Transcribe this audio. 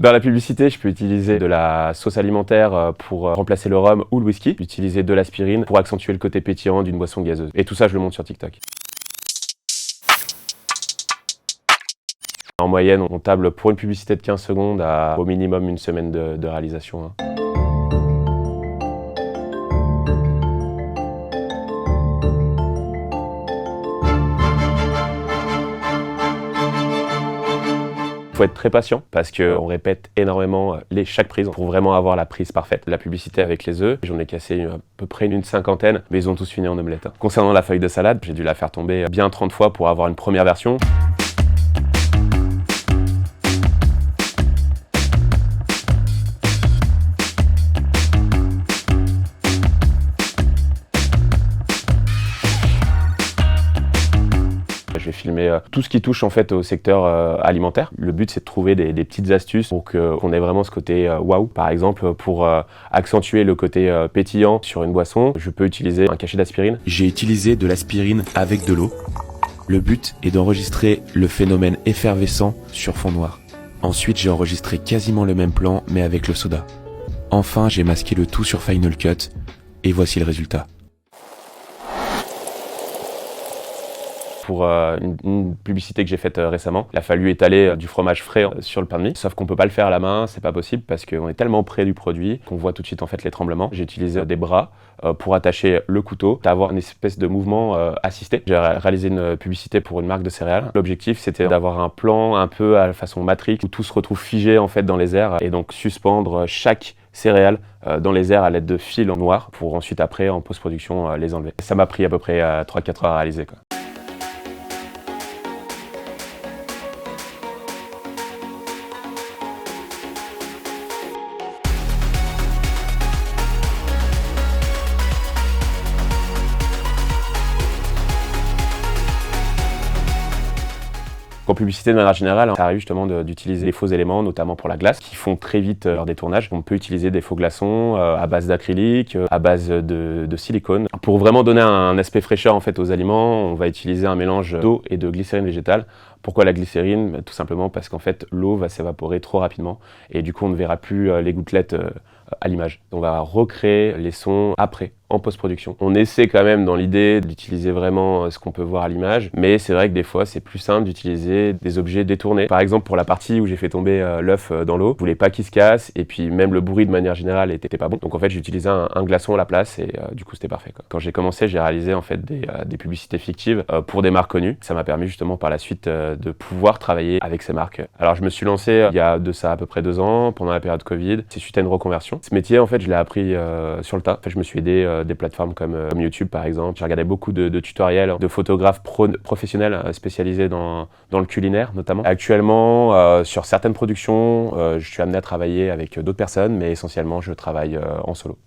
Dans la publicité, je peux utiliser de la sauce alimentaire pour remplacer le rhum ou le whisky, utiliser de l'aspirine pour accentuer le côté pétillant d'une boisson gazeuse. Et tout ça, je le monte sur TikTok. En moyenne, on table pour une publicité de 15 secondes à au minimum une semaine de réalisation. Il faut être très patient parce qu'on répète énormément chaque prise pour vraiment avoir la prise parfaite. La publicité avec les œufs, j'en ai cassé à peu près une cinquantaine, mais ils ont tous fini en omelette. Concernant la feuille de salade, j'ai dû la faire tomber bien 30 fois pour avoir une première version. Je vais filmer tout ce qui touche en fait au secteur alimentaire. Le but c'est de trouver des petites astuces pour qu'on ait vraiment ce côté waouh. Par exemple, pour accentuer le côté pétillant sur une boisson, je peux utiliser un cachet d'aspirine. J'ai utilisé de l'aspirine avec de l'eau. Le but est d'enregistrer le phénomène effervescent sur fond noir. Ensuite, j'ai enregistré quasiment le même plan mais avec le soda. Enfin, j'ai masqué le tout sur Final Cut et voici le résultat. Pour une publicité que j'ai faite récemment, il a fallu étaler du fromage frais sur le pain de mie, sauf qu'on peut pas le faire à la main, c'est pas possible parce qu'on est tellement près du produit qu'on voit tout de suite en fait les tremblements. J'ai utilisé des bras pour attacher le couteau, avoir une espèce de mouvement assisté. J'ai réalisé une publicité pour une marque de céréales. L'objectif c'était d'avoir un plan un peu à la façon Matrix où tout se retrouve figé en fait dans les airs et donc suspendre chaque céréales dans les airs à l'aide de fils en noir pour ensuite après en post-production les enlever. Ça m'a pris à peu près 3-4 heures à réaliser quoi. En publicité, de manière générale, ça arrive justement d'utiliser des faux éléments, notamment pour la glace, qui font très vite lors des tournages. On peut utiliser des faux glaçons à base d'acrylique, à base de silicone. Pour vraiment donner un aspect fraîcheur en fait aux aliments, on va utiliser un mélange d'eau et de glycérine végétale. Pourquoi la glycérine ? Tout simplement parce qu'en fait, l'eau va s'évaporer trop rapidement et du coup, on ne verra plus les gouttelettes à l'image. On va recréer les sons après, en post-production. On essaie quand même dans l'idée d'utiliser vraiment ce qu'on peut voir à l'image, mais c'est vrai que des fois c'est plus simple d'utiliser des objets détournés. Par exemple pour la partie où j'ai fait tomber l'œuf dans l'eau, je voulais pas qu'il se casse et puis même le bruit de manière générale était pas bon. Donc en fait j'ai utilisé un glaçon à la place et du coup c'était parfait quoi. Quand j'ai commencé, j'ai réalisé en fait des publicités fictives pour des marques connues. Ça m'a permis justement par la suite de pouvoir travailler avec ces marques. Alors je me suis lancé il y a de ça à peu près 2 ans, pendant la période Covid. C'est suite à une reconversion. Ce métier en fait je l'ai appris sur le tas. En fait, je me suis aidé des plateformes comme YouTube par exemple. J'ai regardé beaucoup de tutoriels de photographes professionnels spécialisés dans le culinaire notamment. Actuellement, sur certaines productions, je suis amené à travailler avec d'autres personnes, mais essentiellement je travaille en solo.